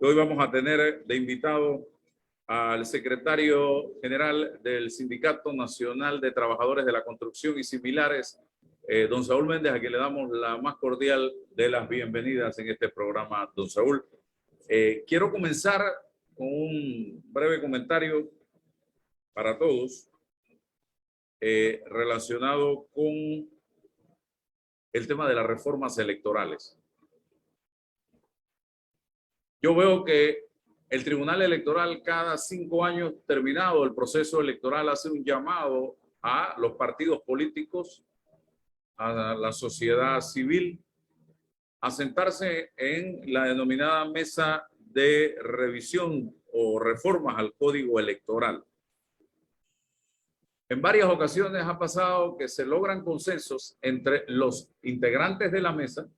Hoy vamos a tener de invitado al secretario general del Sindicato Nacional de Trabajadores de la Construcción y similares, don Saúl Méndez, a quien le damos la más cordial de las bienvenidas en este programa. Don Saúl, quiero comenzar con un breve comentario para todos relacionado con el tema de las reformas electorales. Yo veo que el Tribunal Electoral cada 5 años, terminado el proceso electoral, hace un llamado a los partidos políticos, a la sociedad civil, a sentarse en la denominada mesa de revisión o reformas al Código Electoral. En varias ocasiones ha pasado que se logran consensos entre los integrantes de la mesa,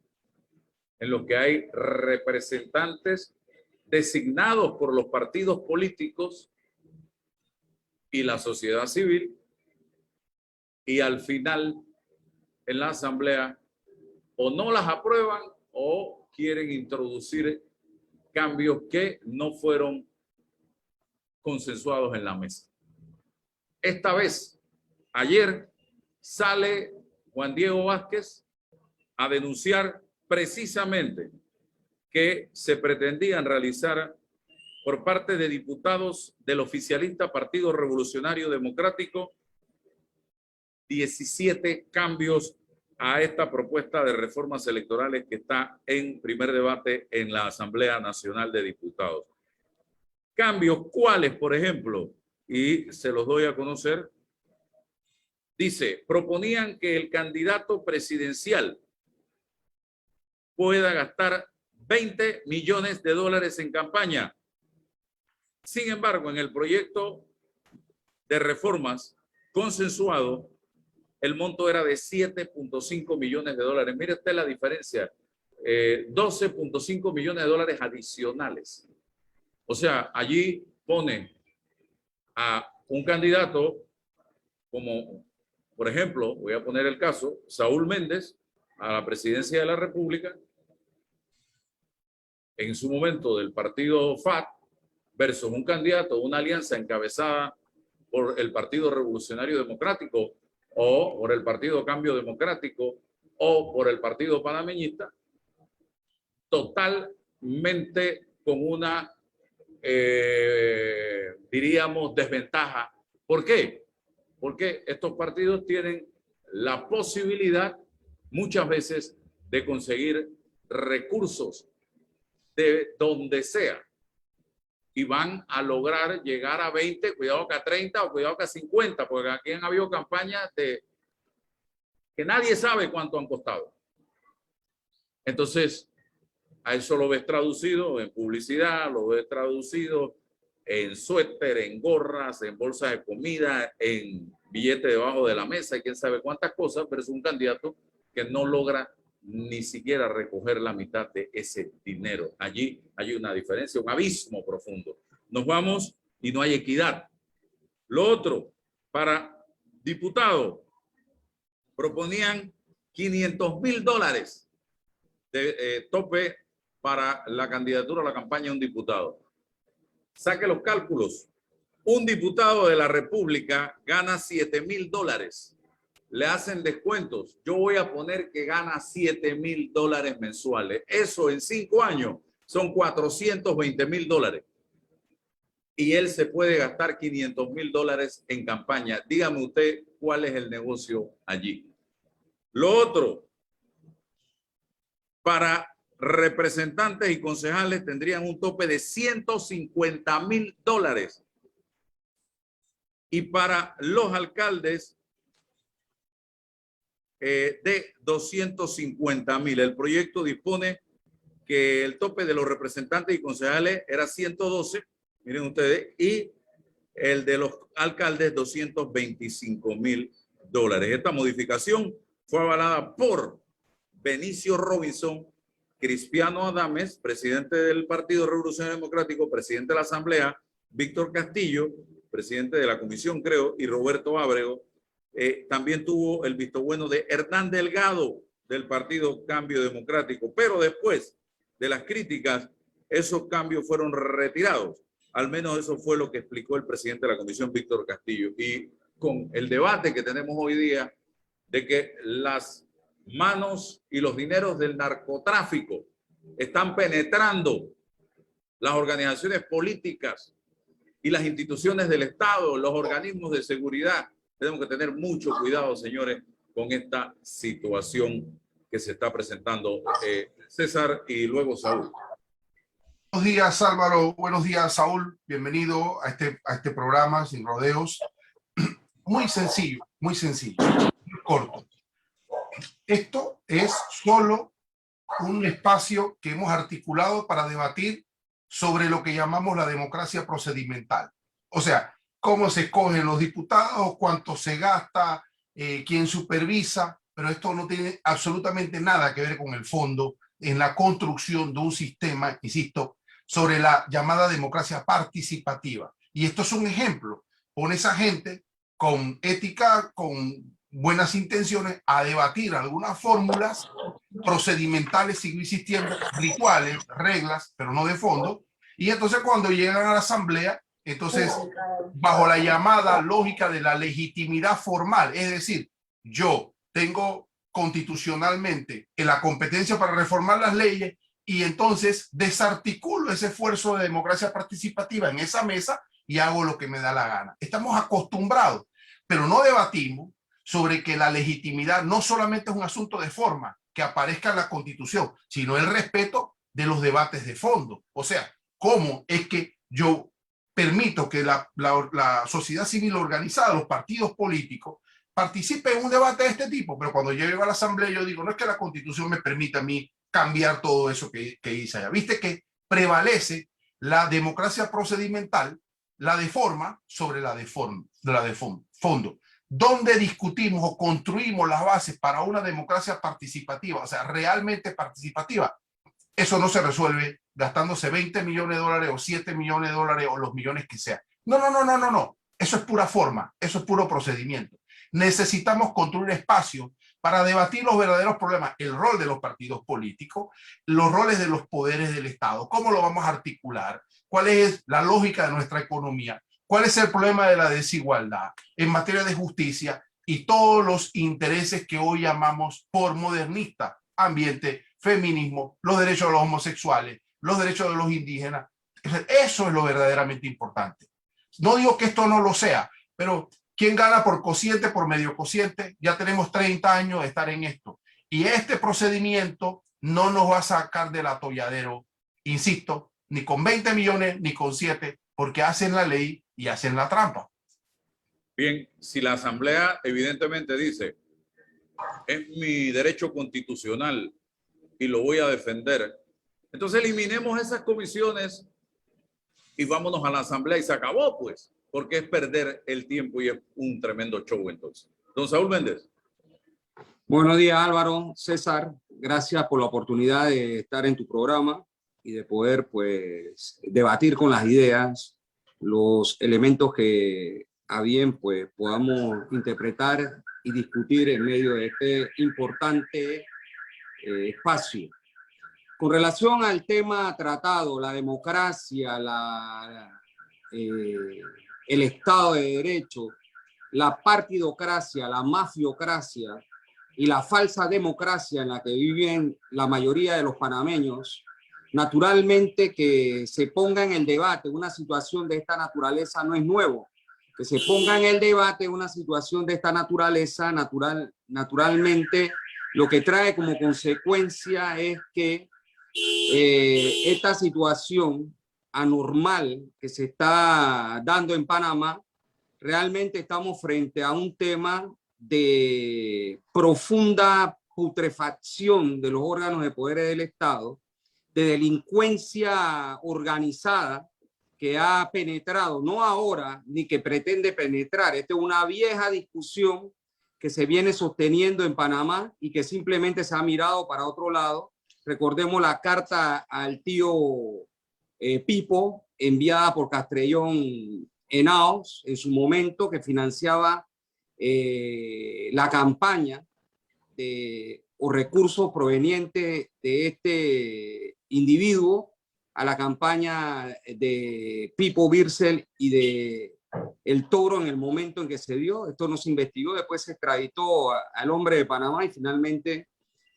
en los que hay representantes designados por los partidos políticos y la sociedad civil, y al final en la asamblea o no las aprueban o quieren introducir cambios que no fueron consensuados en la mesa. Esta vez, ayer, sale Juan Diego Vázquez a denunciar precisamente que se pretendían realizar por parte de diputados del oficialista Partido Revolucionario Democrático 17 cambios a esta propuesta de reformas electorales que está en primer debate en la Asamblea Nacional de Diputados. Cambios, ¿cuáles, por ejemplo? Y se los doy a conocer. Dice, proponían que el candidato presidencial pueda gastar 20 millones de dólares en campaña. Sin embargo, en el proyecto de reformas consensuado, el monto era de 7.5 millones de dólares. Mire usted la diferencia, 12.5 millones de dólares adicionales. O sea, allí pone a un candidato como, por ejemplo, voy a poner el caso, Saúl Méndez, a la presidencia de la República, en su momento del partido FAT, versus un candidato, una alianza encabezada por el Partido Revolucionario Democrático o por el Partido Cambio Democrático o por el Partido Panameñista, totalmente con una, diríamos, desventaja. ¿Por qué? Porque estos partidos tienen la posibilidad muchas veces de conseguir recursos de donde sea y van a lograr llegar a 20, cuidado que a 30 o cuidado que a 50, porque aquí han habido campañas de que nadie sabe cuánto han costado. Entonces, a eso lo ves traducido en publicidad, lo ves traducido en suéter, en gorras, en bolsas de comida, en billetes debajo de la mesa y quién sabe cuántas cosas, pero es un candidato que no logra ni siquiera recoger la mitad de ese dinero. Allí hay una diferencia, un abismo profundo. Nos vamos y no hay equidad. Lo otro, para diputado, proponían 500.000 dólares de tope para la candidatura a la campaña de un diputado. Saque los cálculos. Un diputado de la República gana 7.000 dólares. Le hacen descuentos. Yo voy a poner que gana 7.000 dólares mensuales. Eso en 5 años son 420.000 dólares. Y él se puede gastar 500.000 dólares en campaña. Dígame usted cuál es el negocio allí. Lo otro, para representantes y concejales tendrían un tope de 150.000 dólares. Y para los alcaldes de 250.000. El proyecto dispone que el tope de los representantes y concejales era 112, miren ustedes, y el de los alcaldes 225.000 dólares. Esta modificación fue avalada por Benicio Robinson, Cristiano Adames, presidente del Partido Revolucionario Democrático, presidente de la Asamblea, Víctor Castillo, presidente de la Comisión, creo, y Roberto Ábrego. También tuvo el visto bueno de Hernán Delgado del Partido Cambio Democrático, pero después de las críticas, esos cambios fueron retirados. Al menos eso fue lo que explicó el presidente de la comisión, Víctor Castillo. Y con el debate que tenemos hoy día de que las manos y los dineros del narcotráfico están penetrando las organizaciones políticas y las instituciones del Estado, los organismos de seguridad. Tenemos que tener mucho cuidado, señores, con esta situación que se está presentando. César y luego Saúl. Buenos días, Álvaro. Buenos días, Saúl. Bienvenido a este programa Sin Rodeos. Muy sencillo, muy corto. Esto es solo un espacio que hemos articulado para debatir sobre lo que llamamos la democracia procedimental. O sea, cómo se escogen los diputados, cuánto se gasta, quién supervisa, pero esto no tiene absolutamente nada que ver con el fondo en la construcción de un sistema, insisto, sobre la llamada democracia participativa. Y esto es un ejemplo. Pone esa gente con ética, con buenas intenciones, a debatir algunas fórmulas procedimentales, sigue insistiendo, rituales, reglas, pero no de fondo. Y entonces cuando llegan a la asamblea, entonces bajo la llamada lógica de la legitimidad formal, es decir, yo tengo constitucionalmente la competencia para reformar las leyes y entonces desarticulo ese esfuerzo de democracia participativa en esa mesa y hago lo que me da la gana. Estamos acostumbrados, pero no debatimos sobre que la legitimidad no solamente es un asunto de forma, que aparezca en la Constitución, sino el respeto de los debates de fondo. O sea, ¿cómo es que yo permito que la sociedad civil organizada, los partidos políticos, participen en un debate de este tipo? Pero cuando yo llego a la asamblea, yo digo, no es que la Constitución me permita a mí cambiar todo eso que hice allá. Viste que prevalece la democracia procedimental, la de forma, sobre la de fondo. ¿Dónde discutimos o construimos las bases para una democracia participativa, o sea, realmente participativa? Eso no se resuelve gastándose 20 millones de dólares o 7 millones de dólares o los millones que sea. No. Eso es pura forma, eso es puro procedimiento. Necesitamos construir espacio para debatir los verdaderos problemas, el rol de los partidos políticos, los roles de los poderes del Estado, cómo lo vamos a articular, cuál es la lógica de nuestra economía, cuál es el problema de la desigualdad en materia de justicia y todos los intereses que hoy llamamos por modernista, ambiente, feminismo, los derechos de los homosexuales, los derechos de los indígenas. Eso es lo verdaderamente importante. No digo que esto no lo sea, pero ¿quién gana por cociente, por medio cociente? Ya tenemos 30 años de estar en esto. Y este procedimiento no nos va a sacar del atolladero, insisto, ni con 20 millones, ni con 7, porque hacen la ley y hacen la trampa. Bien, si la asamblea evidentemente dice, es mi derecho constitucional y lo voy a defender, entonces eliminemos esas comisiones y vámonos a la asamblea y se acabó, pues, porque es perder el tiempo y es un tremendo show entonces. Don Saúl Méndez. Buenos días, Álvaro, César. Gracias por la oportunidad de estar en tu programa y de poder, pues, debatir con las ideas, los elementos que a bien, pues, podamos interpretar y discutir en medio de este importante espacio. Con relación al tema tratado, la democracia, el Estado de Derecho, la partidocracia, la mafiocracia y la falsa democracia en la que viven la mayoría de los panameños, naturalmente que se ponga en el debate una situación de esta naturaleza no es nuevo. Que se ponga en el debate una situación de esta naturaleza, naturalmente, lo que trae como consecuencia es que esta situación anormal que se está dando en Panamá, realmente estamos frente a un tema de profunda putrefacción de los órganos de poder del Estado, de delincuencia organizada que ha penetrado, no ahora, ni que pretende penetrar. Esta es una vieja discusión que se viene sosteniendo en Panamá y que simplemente se ha mirado para otro lado. Recordemos la carta al tío Pipo, enviada por Castrellón Henao en su momento, que financiaba la campaña o recursos provenientes de este individuo a la campaña de Pipo Birsel y de El Toro en el momento en que se dio. Esto no se investigó, después se extraditó al hombre de Panamá y finalmente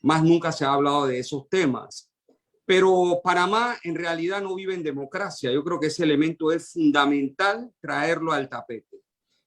más nunca se ha hablado de esos temas. Pero Panamá en realidad no vive en democracia. Yo creo que ese elemento es fundamental traerlo al tapete.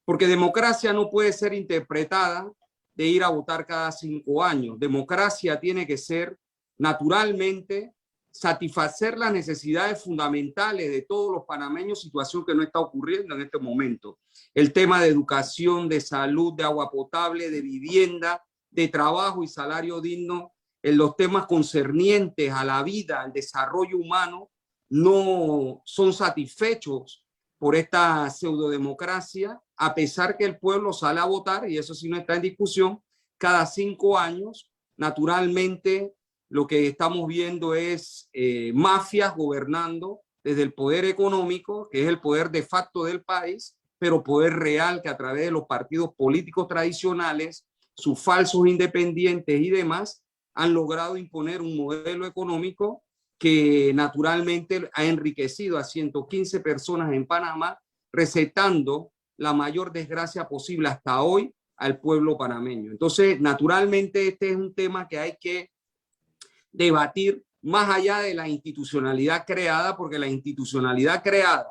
Porque democracia no puede ser interpretada de ir a votar cada 5 años. Democracia tiene que ser naturalmente satisfacer las necesidades fundamentales de todos los panameños, situación que no está ocurriendo en este momento. El tema de educación, de salud, de agua potable, de vivienda, de trabajo y salario digno, en los temas concernientes a la vida, al desarrollo humano, no son satisfechos por esta pseudodemocracia, a pesar que el pueblo sale a votar, y eso sí no está en discusión, cada 5 años, naturalmente, lo que estamos viendo es mafias gobernando desde el poder económico, que es el poder de facto del país, pero poder real que a través de los partidos políticos tradicionales, sus falsos independientes y demás, han logrado imponer un modelo económico que naturalmente ha enriquecido a 115 personas en Panamá, recetando la mayor desgracia posible hasta hoy al pueblo panameño. Entonces, naturalmente, este es un tema que hay que debatir más allá de la institucionalidad creada, porque la institucionalidad creada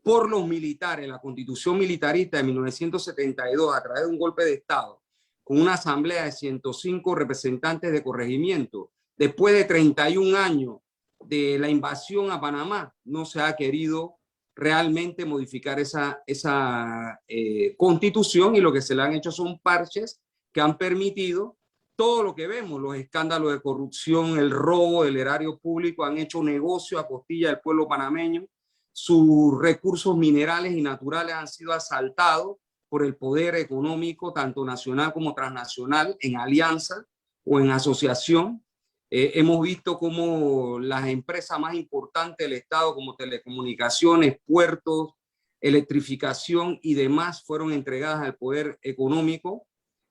por los militares, la Constitución militarista de 1972, a través de un golpe de Estado, con una asamblea de 105 representantes de corregimiento, después de 31 años de la invasión a Panamá, no se ha querido realmente modificar esa constitución, y lo que se le han hecho son parches que han permitido todo lo que vemos, los escándalos de corrupción, el robo del erario público, han hecho negocio a costilla del pueblo panameño, sus recursos minerales y naturales han sido asaltados por el poder económico, tanto nacional como transnacional, en alianza o en asociación. Hemos visto cómo las empresas más importantes del Estado, como telecomunicaciones, puertos, electrificación y demás, fueron entregadas al poder económico,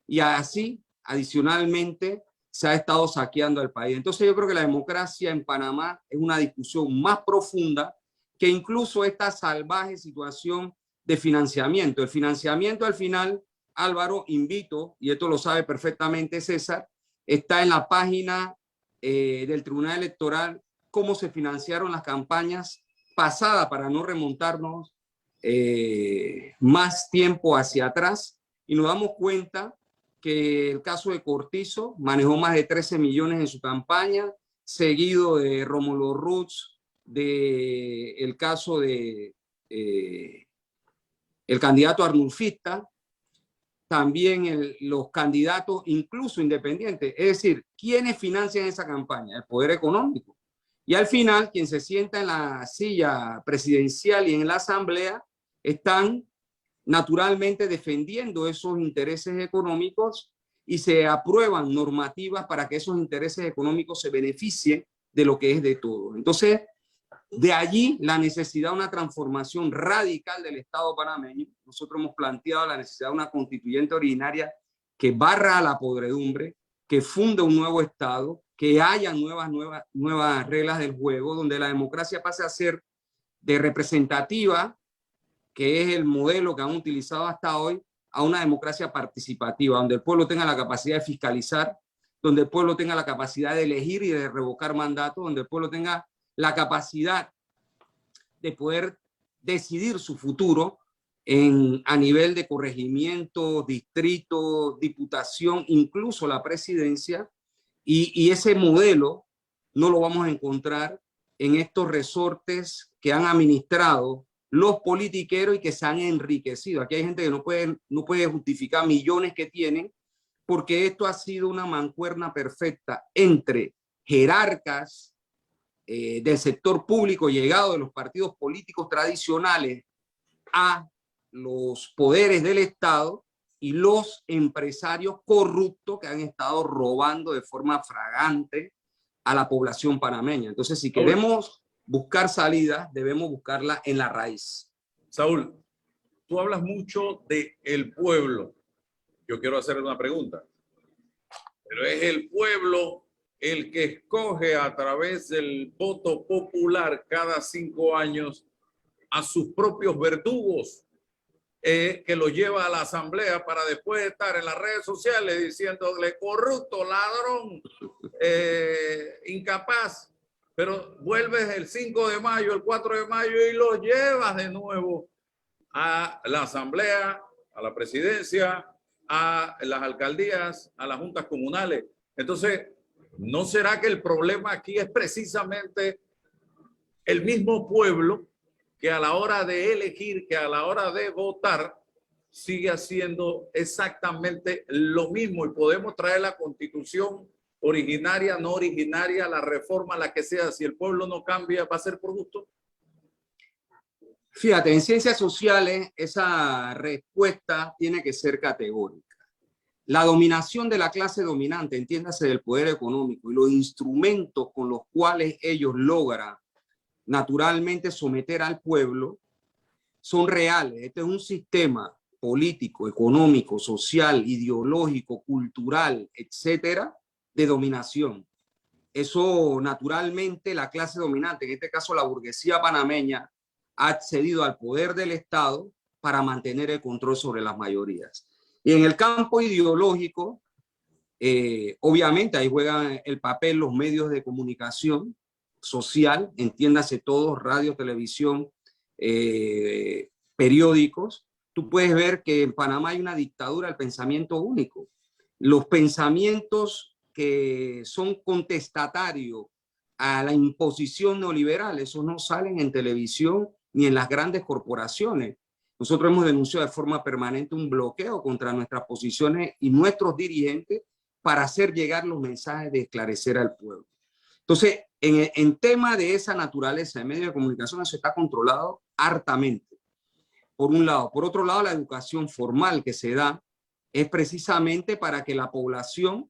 y así, adicionalmente, se ha estado saqueando al país. Entonces yo creo que la democracia en Panamá es una discusión más profunda que incluso esta salvaje situación de financiamiento. El financiamiento al final, Álvaro, invito, y esto lo sabe perfectamente César, está en la página del Tribunal Electoral, cómo se financiaron las campañas pasadas para no remontarnos más tiempo hacia atrás, y nos damos cuenta que el caso de Cortizo manejó más de 13 millones en su campaña, seguido de Rómulo Ruz, el caso de el candidato arnulfista, también los candidatos incluso independientes. Es decir, ¿quiénes financian esa campaña? El poder económico. Y al final, quien se sienta en la silla presidencial y en la asamblea están naturalmente defendiendo esos intereses económicos, y se aprueban normativas para que esos intereses económicos se beneficien de lo que es de todos. Entonces, de allí la necesidad de una transformación radical del Estado panameño. Nosotros hemos planteado la necesidad de una constituyente originaria que barra a la podredumbre, que funde un nuevo Estado, que haya nuevas reglas del juego, donde la democracia pase a ser de representativa, que es el modelo que han utilizado hasta hoy, a una democracia participativa, donde el pueblo tenga la capacidad de fiscalizar, donde el pueblo tenga la capacidad de elegir y de revocar mandatos, donde el pueblo tenga la capacidad de poder decidir su futuro a nivel de corregimiento, distrito, diputación, incluso la presidencia, y ese modelo no lo vamos a encontrar en estos resortes que han administrado los politiqueros y que se han enriquecido. Aquí hay gente que no puede justificar millones que tienen, porque esto ha sido una mancuerna perfecta entre jerarcas del sector público llegado de los partidos políticos tradicionales a los poderes del Estado, y los empresarios corruptos que han estado robando de forma fragante a la población panameña. Entonces, si queremos buscar salida, debemos buscarla en la raíz. Saúl, tú hablas mucho de el pueblo. Yo quiero hacerle una pregunta. ¿Pero es el pueblo el que escoge a través del voto popular cada 5 años a sus propios verdugos, que lo lleva a la asamblea para después estar en las redes sociales diciéndole corrupto, ladrón, incapaz, pero vuelves el 5 de mayo, el 4 de mayo y lo llevas de nuevo a la asamblea, a la presidencia, a las alcaldías, a las juntas comunales. Entonces, ¿no será que el problema aquí es precisamente el mismo pueblo que a la hora de elegir, que a la hora de votar, sigue haciendo exactamente lo mismo? Y podemos traer la constitución originaria, no originaria, la reforma, la que sea, si el pueblo no cambia, ¿va a ser por gusto? Fíjate, en ciencias sociales esa respuesta tiene que ser categórica. La dominación de la clase dominante, entiéndase del poder económico, y los instrumentos con los cuales ellos logran naturalmente someter al pueblo son reales. Este es un sistema político, económico, social, ideológico, cultural, etcétera, de dominación. Eso naturalmente la clase dominante, en este caso la burguesía panameña, ha accedido al poder del Estado para mantener el control sobre las mayorías. Y en el campo ideológico, obviamente ahí juegan el papel los medios de comunicación social, entiéndase todos, radio, televisión, periódicos. Tú puedes ver que en Panamá hay una dictadura del pensamiento único. Los pensamientos que son contestatarios a la imposición neoliberal, esos no salen en televisión ni en las grandes corporaciones. Nosotros hemos denunciado de forma permanente un bloqueo contra nuestras posiciones y nuestros dirigentes para hacer llegar los mensajes de esclarecer al pueblo. Entonces, en tema de esa naturaleza de medios de comunicación, eso está controlado hartamente, por un lado. Por otro lado, la educación formal que se da es precisamente para que la población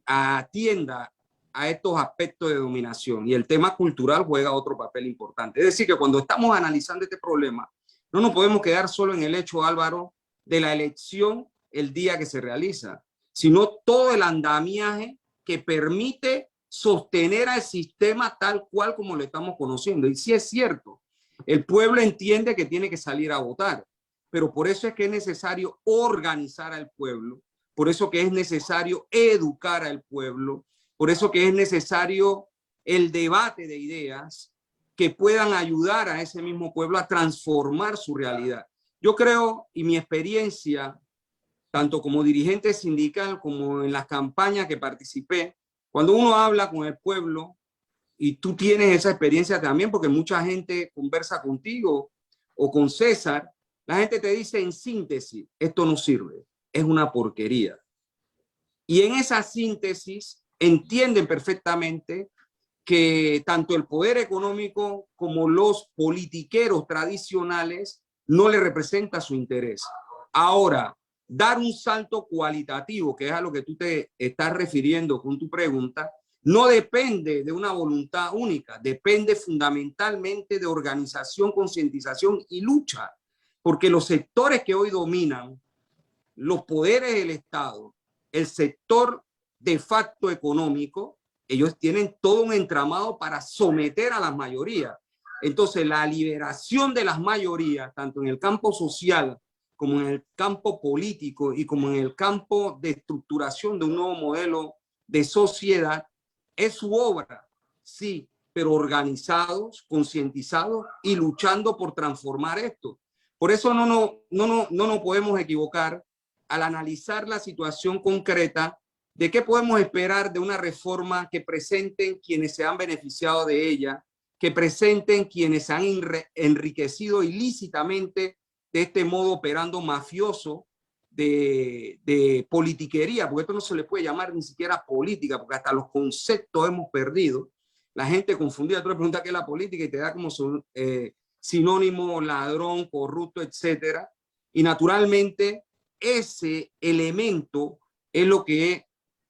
atienda a estos aspectos de dominación, y el tema cultural juega otro papel importante. Es decir, que cuando estamos analizando este problema, no nos podemos quedar solo en el hecho, Álvaro, de la elección el día que se realiza, sino todo el andamiaje que permite sostener al sistema tal cual como lo estamos conociendo. Y sí es cierto, el pueblo entiende que tiene que salir a votar, pero por eso es que es necesario organizar al pueblo, por eso que es necesario educar al pueblo, por eso que es necesario el debate de ideas que puedan ayudar a ese mismo pueblo a transformar su realidad. Yo creo, y mi experiencia, tanto como dirigente sindical como en las campañas que participé, cuando uno habla con el pueblo, y tú tienes esa experiencia también, porque mucha gente conversa contigo o con César, la gente te dice en síntesis, esto no sirve, es una porquería. Y en esa síntesis entienden perfectamente que tanto el poder económico como los politiqueros tradicionales no le representa su interés. Ahora, dar un salto cualitativo, que es a lo que tú te estás refiriendo con tu pregunta, no depende de una voluntad única, depende fundamentalmente de organización, concientización y lucha, porque los sectores que hoy dominan los poderes del Estado, el sector de facto económico, ellos tienen todo un entramado para someter a las mayorías. Entonces, la liberación de las mayorías, tanto en el campo social como en el campo político y como en el campo de estructuración de un nuevo modelo de sociedad, es su obra, sí, pero organizados, concientizados y luchando por transformar esto. Por eso no nos podemos equivocar al analizar la situación concreta de qué podemos esperar de una reforma que presenten quienes se han beneficiado de ella, que presenten quienes se han enriquecido ilícitamente de este modo operando mafioso de politiquería, porque esto no se le puede llamar ni siquiera política, porque hasta los conceptos hemos perdido. La gente confundida, tú le preguntas qué es la política y te da como sinónimo ladrón, corrupto, etcétera. Y naturalmente ese elemento es lo que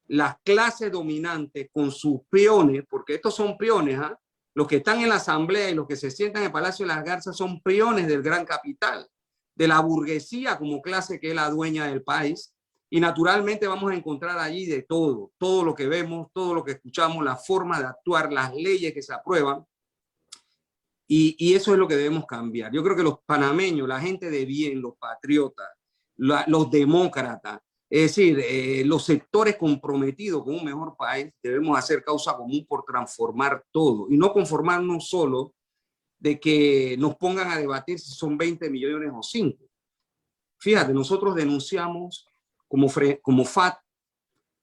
las clases dominantes con sus peones, porque estos son peones, ¿eh? Los que están en la asamblea y los que se sientan en el Palacio de las Garzas son peones del gran capital, de la burguesía como clase que es la dueña del país, Y naturalmente vamos a encontrar allí de todo, todo lo que vemos, todo lo que escuchamos, la forma de actuar, las leyes que se aprueban. Y eso es lo que debemos cambiar. Yo creo que los panameños, la gente de bien, los patriotas, los demócratas, es decir, los sectores comprometidos con un mejor país, debemos hacer causa común por transformar todo y no conformarnos solo de que nos pongan a debatir si son 20 millones o 5. Fíjate, nosotros denunciamos como FAT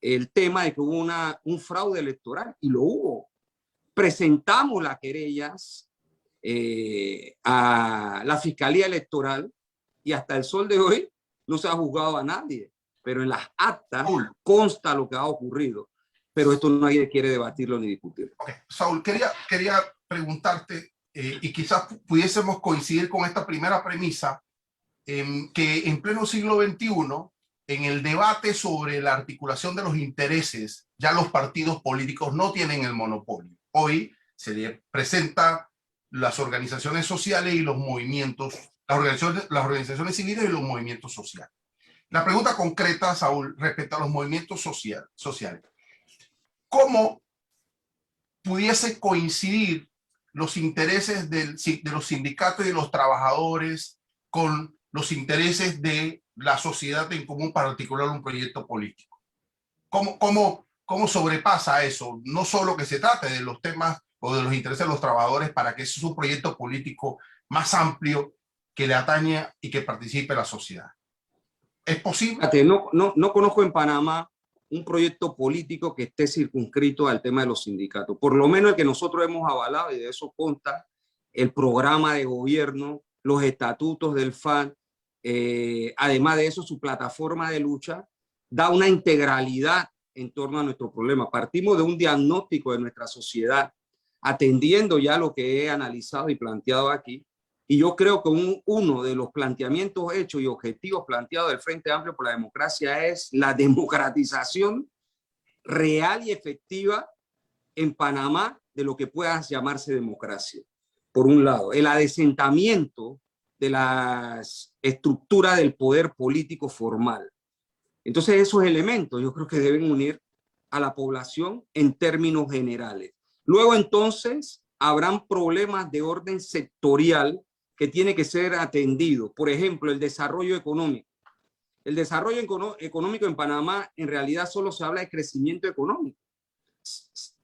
el tema de que hubo un fraude electoral, y lo hubo. Presentamos las querellas a la Fiscalía Electoral y hasta el sol de hoy no se ha juzgado a nadie, pero en las actas consta lo que ha ocurrido. Pero esto nadie quiere debatirlo ni discutirlo. Okay. Saúl, quería preguntarte, y quizás pudiésemos coincidir con esta primera premisa, que en pleno siglo XXI, en el debate sobre la articulación de los intereses, ya los partidos políticos no tienen el monopolio. Hoy se le presenta las organizaciones sociales y los movimientos, las organizaciones civiles y los movimientos sociales. La pregunta concreta, Saúl, respecto a los movimientos sociales. ¿Cómo pudiese coincidir los intereses de los sindicatos y de los trabajadores con los intereses de la sociedad en común para articular un proyecto político? ¿Cómo sobrepasa eso? No solo que se trate de los temas o de los intereses de los trabajadores para que sea un proyecto político más amplio que le atañe y que participe la sociedad. ¿Es posible? No conozco en Panamá un proyecto político que esté circunscrito al tema de los sindicatos. Por lo menos el que nosotros hemos avalado, y de eso consta el programa de gobierno, los estatutos del FAN, además de eso, su plataforma de lucha da una integralidad en torno a nuestro problema. Partimos de un diagnóstico de nuestra sociedad, atendiendo ya lo que he analizado y planteado aquí. Y yo creo que uno de los planteamientos hechos y objetivos planteados del Frente Amplio por la Democracia es la democratización real y efectiva en Panamá de lo que pueda llamarse democracia. Por un lado, el adesentamiento de las estructuras del poder político formal. Entonces, esos elementos yo creo que deben unir a la población en términos generales. Luego, entonces, habrán problemas de orden sectorial que tiene que ser atendido. Por ejemplo, el desarrollo económico. El desarrollo económico en Panamá, en realidad, solo se habla de crecimiento económico.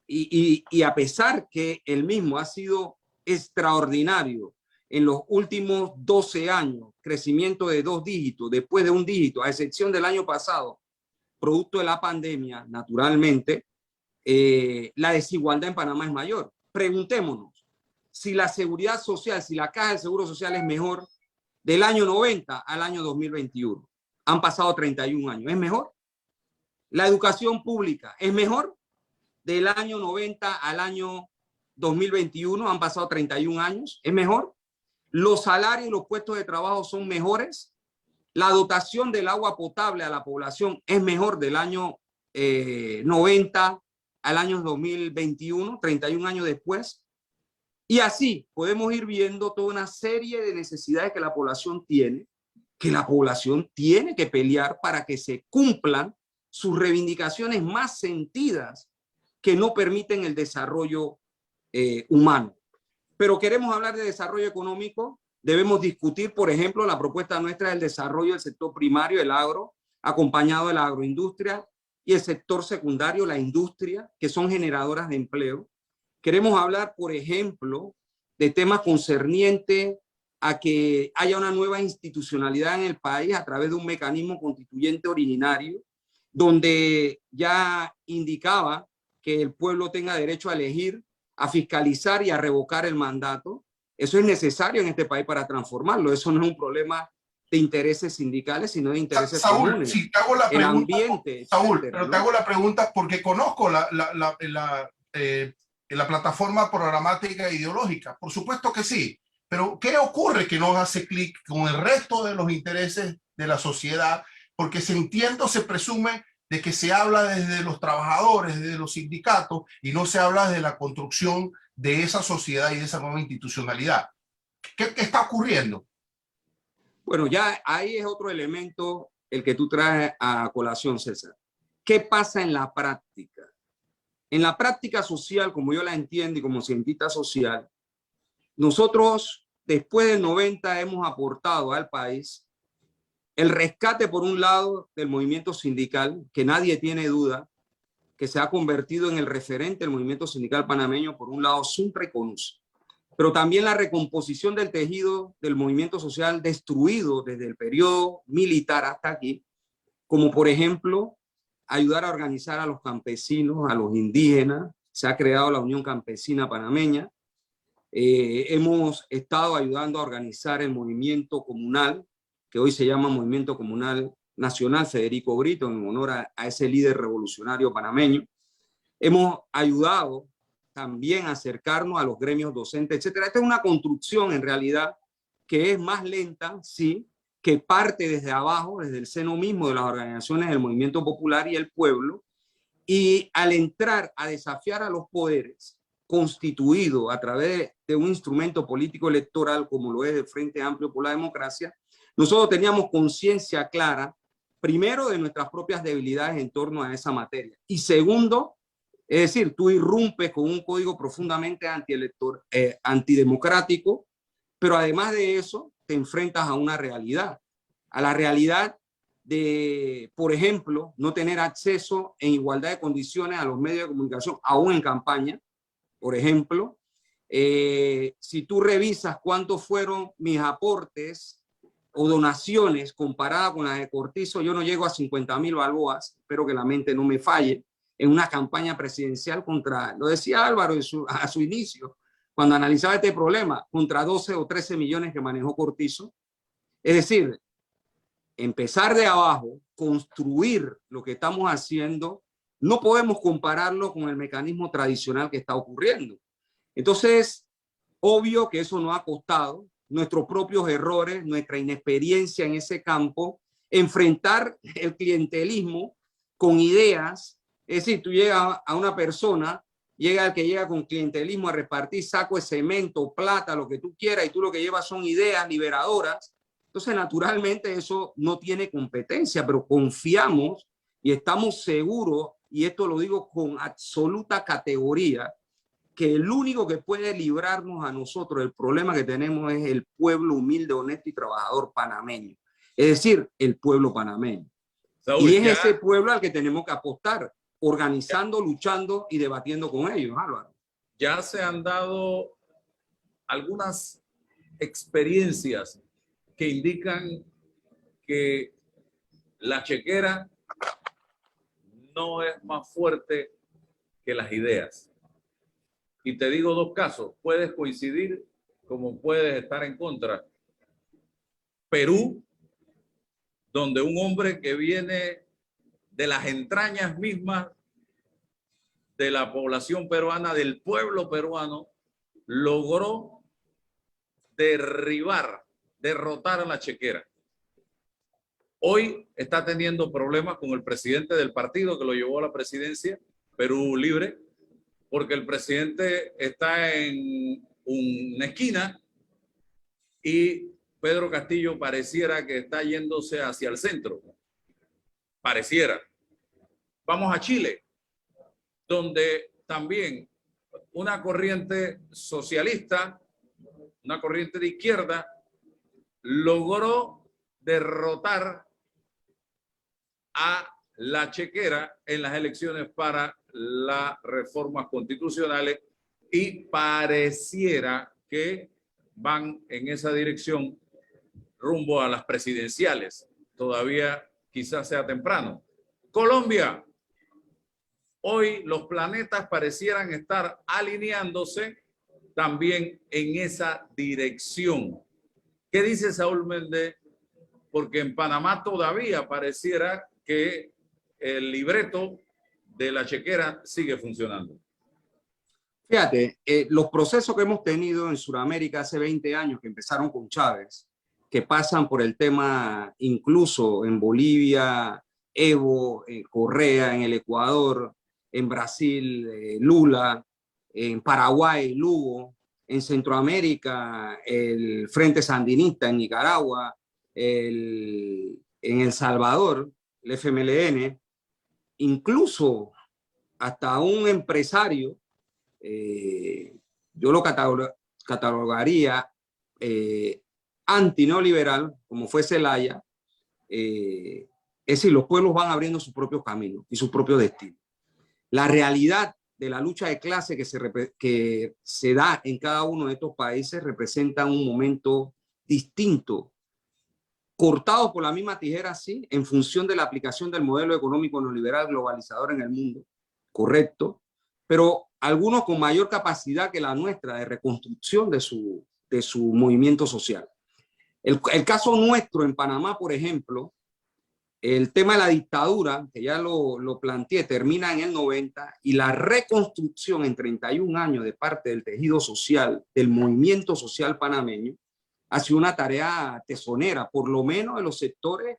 Y a pesar que el mismo ha sido extraordinario en los últimos 12 años, crecimiento de 2 dígitos, después de 1 dígito, a excepción del año pasado, producto de la pandemia, naturalmente, la desigualdad en Panamá es mayor. Preguntémonos, si la seguridad social, si la caja del seguro social es mejor del año 90 al año 2021. Han pasado 31 años. ¿Es mejor? La educación pública es mejor del año 90 al año 2021. Han pasado 31 años. ¿Es mejor? Los salarios y los puestos de trabajo son mejores. La dotación del agua potable a la población es mejor del año 90 al año 2021, 31 años después. Y así podemos ir viendo toda una serie de necesidades que la población tiene que pelear para que se cumplan sus reivindicaciones más sentidas que no permiten el desarrollo humano. Pero queremos hablar de desarrollo económico, debemos discutir, por ejemplo, la propuesta nuestra del desarrollo del sector primario, el agro, acompañado de la agroindustria, y el sector secundario, la industria, que son generadoras de empleo. Queremos hablar, por ejemplo, de temas concernientes a que haya una nueva institucionalidad en el país a través de un mecanismo constituyente originario, donde ya indicaba que el pueblo tenga derecho a elegir, a fiscalizar y a revocar el mandato. Eso es necesario en este país para transformarlo. Eso no es un problema de intereses sindicales, sino de intereses Saúl, comunes. si te hago la pregunta, el ambiente, Saúl, etcétera, pero ¿no? te hago la pregunta porque conozco la plataforma programática ideológica. Por supuesto que sí, pero ¿qué ocurre que no hace clic con el resto de los intereses de la sociedad? Porque se entiende, se presume de que se habla desde los trabajadores, desde los sindicatos, y no se habla de la construcción de esa sociedad y de esa nueva institucionalidad. ¿Qué está ocurriendo? Bueno, ya ahí es otro elemento el que tú traes a colación, César. ¿Qué pasa en la práctica? En la práctica social, como yo la entiendo y como cientista social, nosotros después del 90 hemos aportado al país el rescate, por un lado, del movimiento sindical, que nadie tiene duda, que se ha convertido en el referente del movimiento sindical panameño, por un lado, Suntra y CONUS, pero también la recomposición del tejido del movimiento social destruido desde el periodo militar hasta aquí, como por ejemplo, ayudar a organizar a los campesinos, a los indígenas. Se ha creado la Unión Campesina Panameña. Hemos estado ayudando a organizar el movimiento comunal, que hoy se llama Movimiento Comunal Nacional Federico Brito, en honor a ese líder revolucionario panameño. Hemos ayudado también a acercarnos a los gremios docentes, etcétera. Esta es una construcción, en realidad, que es más lenta, sí, que parte desde abajo, desde el seno mismo de las organizaciones del movimiento popular y el pueblo, y al entrar a desafiar a los poderes constituido a través de un instrumento político electoral como lo es el Frente Amplio por la Democracia, nosotros teníamos conciencia clara, primero, de nuestras propias debilidades en torno a esa materia, y segundo, es decir, tú irrumpes con un código profundamente antidemocrático, pero además de eso, te enfrentas a una realidad, a la realidad de, por ejemplo, no tener acceso en igualdad de condiciones a los medios de comunicación, aún en campaña, por ejemplo. Si tú revisas cuántos fueron mis aportes o donaciones comparadas con las de Cortizo, yo no llego a 50.000 balboas, espero que la mente no me falle, en una campaña presidencial contra, lo decía Álvaro a su inicio, cuando analizaba este problema, contra 12 o 13 millones que manejó Cortizo. Es decir, empezar de abajo, construir lo que estamos haciendo, no podemos compararlo con el mecanismo tradicional que está ocurriendo. Entonces, obvio que eso nos ha costado nuestros propios errores, nuestra inexperiencia en ese campo, enfrentar el clientelismo con ideas. Es decir, tú llegas a una persona, llega el que llega con clientelismo a repartir sacos de cemento, plata, lo que tú quieras, y tú lo que llevas son ideas liberadoras. Entonces, naturalmente, eso no tiene competencia, pero confiamos y estamos seguros, y esto lo digo con absoluta categoría, que el único que puede librarnos a nosotros del problema que tenemos es el pueblo humilde, honesto y trabajador panameño. Es decir, el pueblo panameño. Saúl, y es ese pueblo al que tenemos que apostar, organizando, luchando y debatiendo con ellos, Álvaro. Ya se han dado algunas experiencias que indican que la chequera no es más fuerte que las ideas. Y te digo dos casos, puedes coincidir como puedes estar en contra. Perú, donde un hombre que viene de las entrañas mismas de la población peruana, del pueblo peruano, logró derrotar a la chequera. Hoy está teniendo problemas con el presidente del partido que lo llevó a la presidencia, Perú Libre, porque el presidente está en una esquina y Pedro Castillo pareciera que está yéndose hacia el centro. Pareciera. Vamos a Chile, donde también una corriente socialista, una corriente de izquierda, logró derrotar a la chequera en las elecciones para las reformas constitucionales y pareciera que van en esa dirección rumbo a las presidenciales. Todavía quizás sea temprano. Colombia. Hoy los planetas parecieran estar alineándose también en esa dirección. ¿Qué dice Saúl Méndez? Porque en Panamá todavía pareciera que el libreto de la chequera sigue funcionando. Fíjate, los procesos que hemos tenido en Sudamérica hace 20 años, que empezaron con Chávez, que pasan por el tema incluso en Bolivia, Evo, Correa, en el Ecuador, en Brasil, Lula, en Paraguay, Lugo, en Centroamérica, el Frente Sandinista, en Nicaragua, el en El Salvador, el FMLN, incluso hasta un empresario, yo lo catalogaría antineoliberal, como fue Zelaya, es decir, los pueblos van abriendo sus propios caminos y su propio destino. La realidad de la lucha de clase que se da en cada uno de estos países representa un momento distinto, cortado por la misma tijera, sí, en función de la aplicación del modelo económico neoliberal globalizador en el mundo, correcto, pero algunos con mayor capacidad que la nuestra de reconstrucción de su movimiento social. El caso nuestro en Panamá, por ejemplo, el tema de la dictadura, que ya lo planteé, termina en el 90 y la reconstrucción en 31 años de parte del tejido social, del movimiento social panameño, ha sido una tarea tesonera, por lo menos de los sectores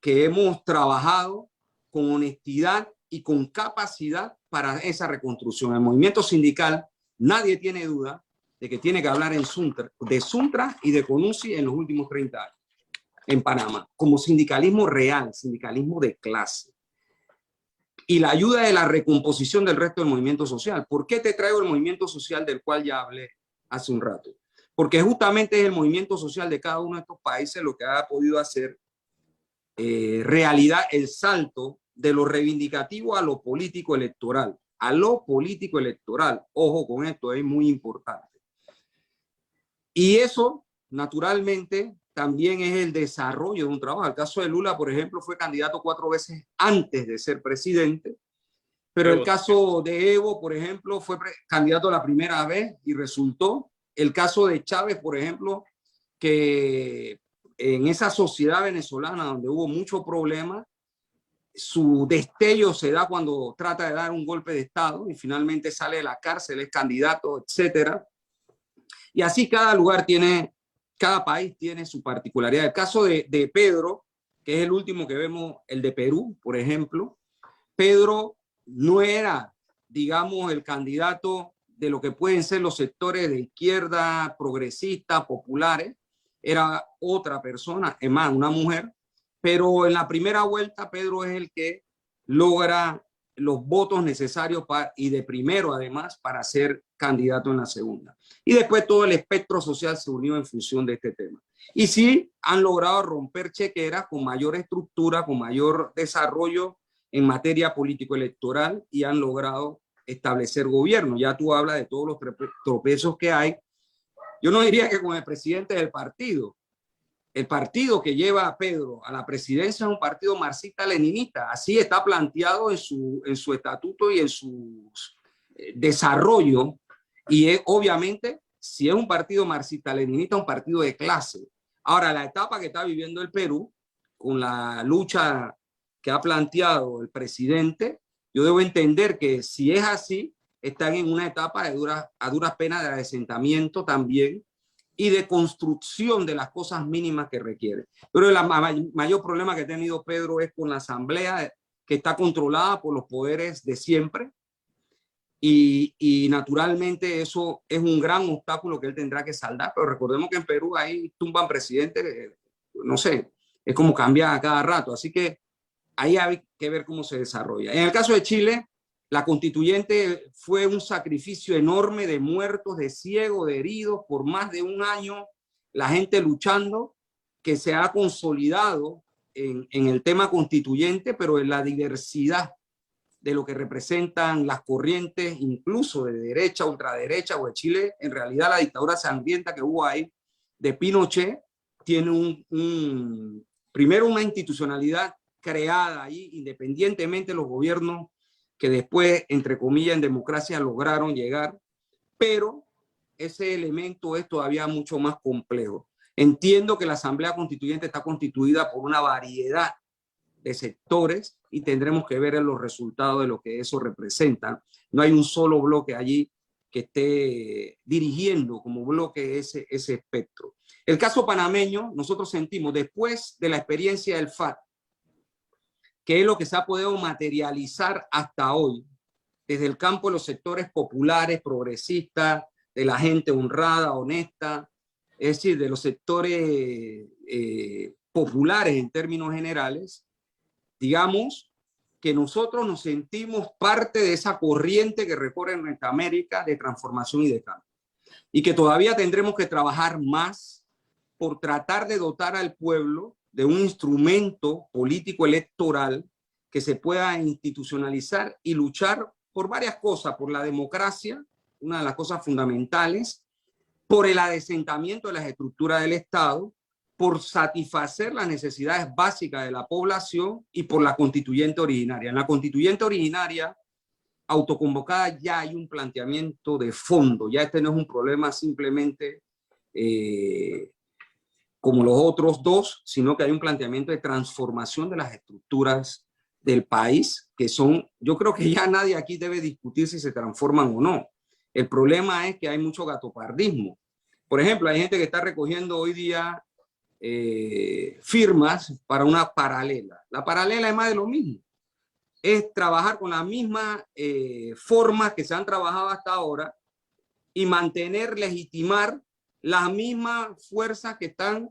que hemos trabajado con honestidad y con capacidad para esa reconstrucción. El movimiento sindical, nadie tiene duda de que tiene que hablar de Suntra y de CONUSI en los últimos 30 años en Panamá, como sindicalismo real, sindicalismo de clase. Y la ayuda de la recomposición del resto del movimiento social. ¿Por qué te traigo el movimiento social del cual ya hablé hace un rato? Porque justamente es el movimiento social de cada uno de estos países lo que ha podido hacer realidad el salto de lo reivindicativo a lo político electoral. A lo político electoral. Ojo con esto, es muy importante. Y eso, naturalmente, también es el desarrollo de un trabajo. El caso de Lula, por ejemplo, fue candidato 4 veces antes de ser presidente, pero el caso de Evo, por ejemplo, fue candidato la primera vez y resultó. El caso de Chávez, por ejemplo, que en esa sociedad venezolana donde hubo mucho problema, su destello se da cuando trata de dar un golpe de Estado y finalmente sale de la cárcel, es candidato, etcétera. Y así cada país tiene su particularidad. El caso de Pedro, que es el último que vemos, el de Perú, por ejemplo. Pedro no era, digamos, el candidato de lo que pueden ser los sectores de izquierda, progresistas, populares. Era otra persona, es más, una mujer. Pero en la primera vuelta, Pedro es el que logra los votos necesarios y de primero, además, para ser candidato en la segunda. Y después todo el espectro social se unió en función de este tema. Y sí han logrado romper chequeras con mayor estructura, con mayor desarrollo en materia político-electoral y han logrado establecer gobierno. Ya tú hablas de todos los tropiezos que hay. Yo no diría que con el presidente del partido. El partido que lleva a Pedro a la presidencia es un partido marxista-leninista. Así está planteado en su estatuto y en su desarrollo. Y es, obviamente, si es un partido marxista-leninista, un partido de clase. Ahora, la etapa que está viviendo el Perú, con la lucha que ha planteado el presidente, yo debo entender que si es así, están en una etapa a duras penas de asentamiento también, y de construcción de las cosas mínimas que requiere. Pero el mayor problema que ha tenido Pedro es con la asamblea, que está controlada por los poderes de siempre, y naturalmente eso es un gran obstáculo que él tendrá que saldar, pero recordemos que en Perú ahí tumban presidentes, no sé, es como cambia a cada rato, así que ahí hay que ver cómo se desarrolla. En el caso de Chile, la constituyente fue un sacrificio enorme de muertos, de ciegos, de heridos, por más de un año, la gente luchando, que se ha consolidado en el tema constituyente, pero en la diversidad de lo que representan las corrientes, incluso de derecha, ultraderecha o de Chile. En realidad la dictadura sangrienta que hubo ahí de Pinochet tiene primero una institucionalidad creada ahí, independientemente de los gobiernos que después, entre comillas, en democracia lograron llegar, pero ese elemento es todavía mucho más complejo. Entiendo que la Asamblea Constituyente está constituida por una variedad de sectores y tendremos que ver los resultados de lo que eso representa. No hay un solo bloque allí que esté dirigiendo como bloque ese espectro. El caso panameño, nosotros sentimos, después de la experiencia del FARC, que es lo que se ha podido materializar hasta hoy, desde el campo de los sectores populares, progresistas, de la gente honrada, honesta, es decir, de los sectores populares en términos generales, digamos que nosotros nos sentimos parte de esa corriente que recorre nuestra América de transformación y de cambio. Y que todavía tendremos que trabajar más por tratar de dotar al pueblo de un instrumento político electoral que se pueda institucionalizar y luchar por varias cosas, por la democracia, una de las cosas fundamentales, por el adesentamiento de las estructuras del Estado, por satisfacer las necesidades básicas de la población y por la constituyente originaria. En la constituyente originaria autoconvocada ya hay un planteamiento de fondo, ya este no es un problema simplemente como los otros dos, sino que hay un planteamiento de transformación de las estructuras del país, que son, yo creo que ya nadie aquí debe discutir si se transforman o no. El problema es que hay mucho gatopardismo. Por ejemplo, hay gente que está recogiendo hoy día firmas para una paralela. La paralela es más de lo mismo. Es trabajar con las mismas formas que se han trabajado hasta ahora y mantener, legitimar las mismas fuerzas que están,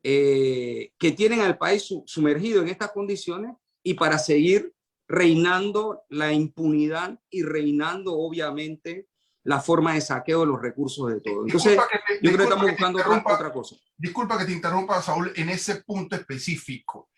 que tienen al país sumergido en estas condiciones y para seguir reinando la impunidad y reinando obviamente la forma de saqueo de los recursos de todo. Entonces, yo creo que estamos buscando otra cosa. Disculpa que te interrumpa, Saúl, en ese punto específico.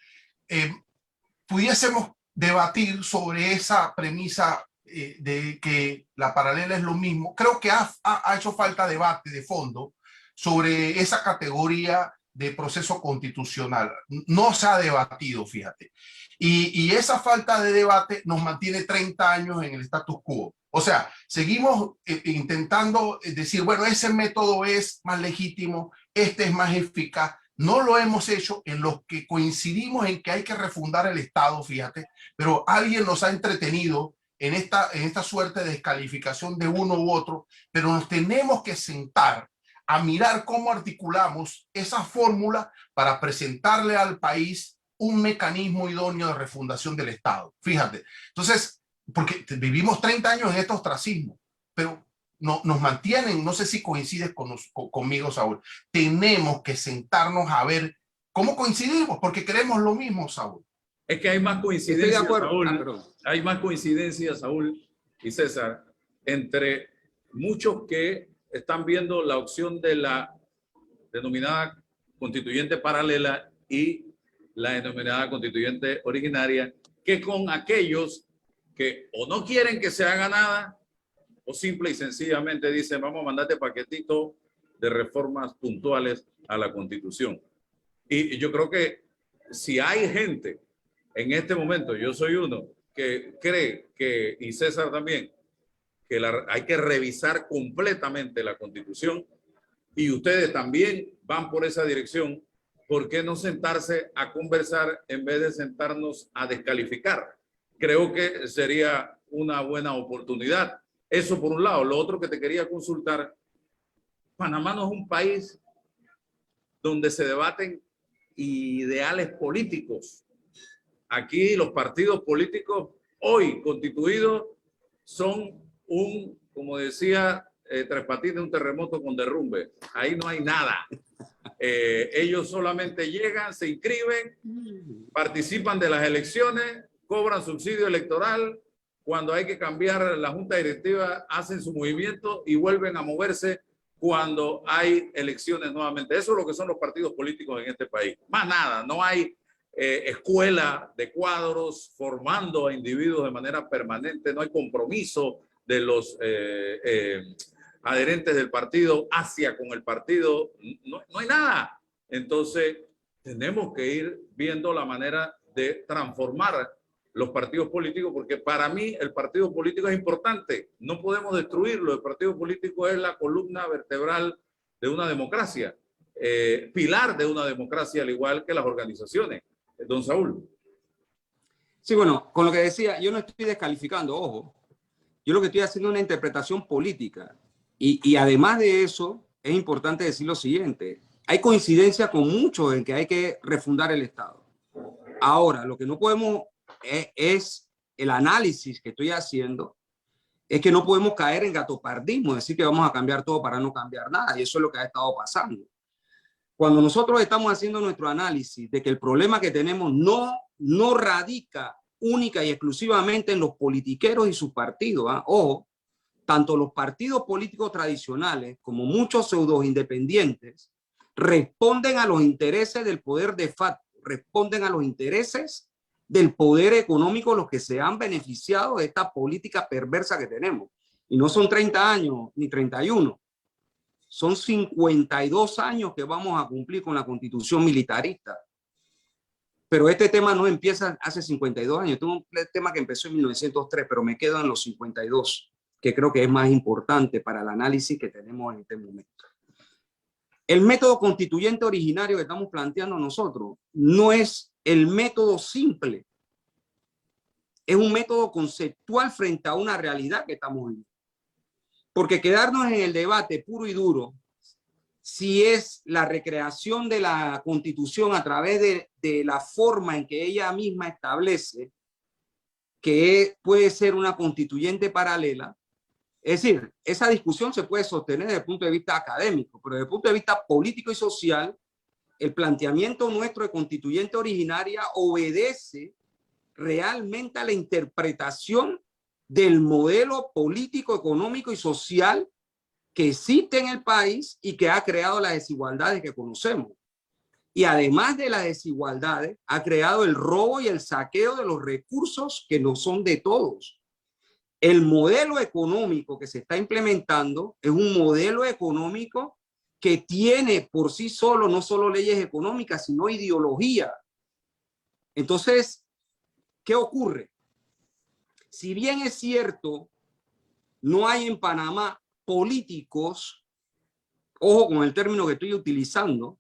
Pudiésemos debatir sobre esa premisa de que la paralela es lo mismo. Creo que ha hecho falta debate de fondo sobre esa categoría de proceso constitucional. No se ha debatido, fíjate. Y esa falta de debate nos mantiene 30 años en el status quo. O sea, seguimos intentando decir, bueno, ese método es más legítimo, este es más eficaz. No lo hemos hecho. En los que coincidimos en que hay que refundar el Estado, fíjate, pero alguien nos ha entretenido en esta suerte de descalificación de uno u otro, pero nos tenemos que sentar a mirar cómo articulamos esa fórmula para presentarle al país un mecanismo idóneo de refundación del Estado. Fíjate, entonces, porque vivimos 30 años en este ostracismo, pero no, nos mantienen, no sé si coincides conmigo, Saúl, tenemos que sentarnos a ver cómo coincidimos, porque queremos lo mismo, Saúl. Es que hay más coincidencias, Saúl, hay más coincidencias, Saúl y César, entre muchos que están viendo la opción de la denominada constituyente paralela y la denominada constituyente originaria, que con aquellos que o no quieren que se haga nada o simple y sencillamente dicen vamos a mandarte paquetito de reformas puntuales a la Constitución. Y yo creo que si hay gente en este momento, yo soy uno, que cree que, y César también, que hay que revisar completamente la Constitución, y ustedes también van por esa dirección, ¿por qué no sentarse a conversar en vez de sentarnos a descalificar? Creo que sería una buena oportunidad. Eso por un lado. Lo otro que te quería consultar, Panamá no es un país donde se debaten ideales políticos. Aquí los partidos políticos hoy constituidos son como decía Tres Patines, un terremoto con derrumbe. Ahí no hay nada. Ellos solamente llegan, se inscriben, participan de las elecciones, cobran subsidio electoral. Cuando hay que cambiar la junta directiva, hacen su movimiento y vuelven a moverse cuando hay elecciones nuevamente. Eso es lo que son los partidos políticos en este país. Más nada, no hay escuela de cuadros formando a individuos de manera permanente, no hay compromiso de los adherentes del partido hacia con el partido, no hay nada. Entonces, tenemos que ir viendo la manera de transformar los partidos políticos, porque para mí el partido político es importante, no podemos destruirlo. El partido político es la columna vertebral de una democracia, pilar de una democracia, al igual que las organizaciones. Don Saúl. Sí, bueno, con lo que decía, yo no estoy descalificando, ojo, yo lo que estoy haciendo es una interpretación política, y además de eso es importante decir lo siguiente: hay coincidencia con muchos en que hay que refundar el Estado. Ahora, lo que no podemos es el análisis que estoy haciendo, es que no podemos caer en gatopardismo, decir que vamos a cambiar todo para no cambiar nada, y eso es lo que ha estado pasando. cuando nosotros estamos haciendo nuestro análisis de que el problema que tenemos no radica única y exclusivamente en los politiqueros y sus partidos, ¿eh? Ojo, tanto los partidos políticos tradicionales como muchos pseudo independientes responden a los intereses del poder de facto, responden a los intereses del poder económico, los que se han beneficiado de esta política perversa que tenemos. Y no son 30 años ni 31, son 52 años que vamos a cumplir con la constitución militarista. Pero este tema no empieza hace 52 años, este es un tema que empezó en 1903, pero me quedo en los 52, que creo que es más importante para el análisis que tenemos en este momento. El método constituyente originario que estamos planteando nosotros no es el método simple, es un método conceptual frente a una realidad que estamos viviendo. Porque quedarnos en el debate puro y duro, si es la recreación de la Constitución a través de la forma en que ella misma establece que puede ser una constituyente paralela, es decir, esa discusión se puede sostener desde el punto de vista académico, pero desde el punto de vista político y social, el planteamiento nuestro de constituyente originaria obedece realmente a la interpretación del modelo político, económico y social que existe en el país y que ha creado las desigualdades que conocemos. Y además de las desigualdades, ha creado el robo y el saqueo de los recursos que no son de todos. El modelo económico que se está implementando es un modelo económico que tiene por sí solo no solo leyes económicas, sino ideología. Entonces, ¿qué ocurre? Si bien es cierto, no hay en Panamá políticos, ojo con el término que estoy utilizando,